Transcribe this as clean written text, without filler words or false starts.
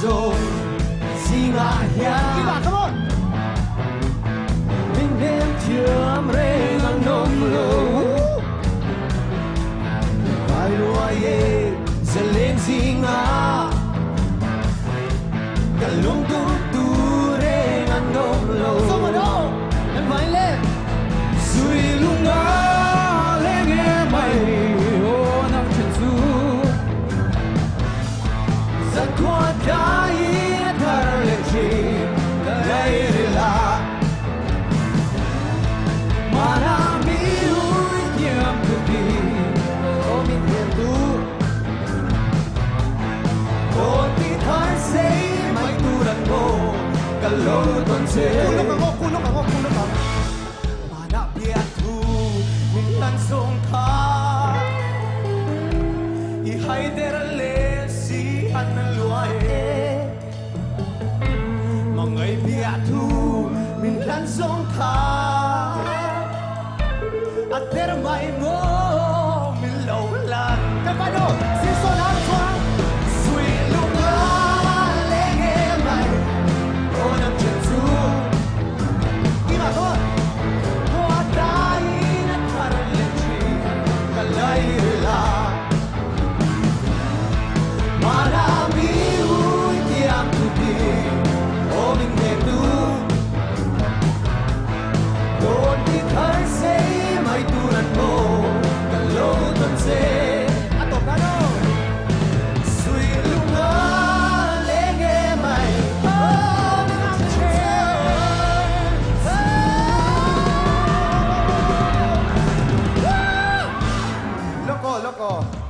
rồi xin ngại come on mình đêm chưa rê ngang nôm lô phải đua ye giờ lên gì ngã cả lung tung tu rê ngang nôm lô xong rồi đâu em phải lên suy lung ngã lên nghe mày ô nắng chân du giấc qua trái thở lên chi đây là mà đã mi ui nhầm từ đi ô mình hiền tu ô tí thái xây mày tu đàn ngô cả lô tuần dê cu lúc ngô mà đã biết thu mình đang sống thà y hay tê ra lê si ăn lúa mà ngày biết thu mình đang sống thà anh tê ra mày ngô mình lâu lan cái vai đâu xin số nào thoáng suy lúc ngã lê nghe mày ô nằm chân du đi mà thôi hoa đá nó thả lên chi cả lấy là mà đã mi ui tiêm tu đi ô mình đẹp tu đồn đi thấy xây mày tu lần mô cả lô tuần dê à tổ cá đâu suy lúc ngã lê nghe mày ô mình làm chê loco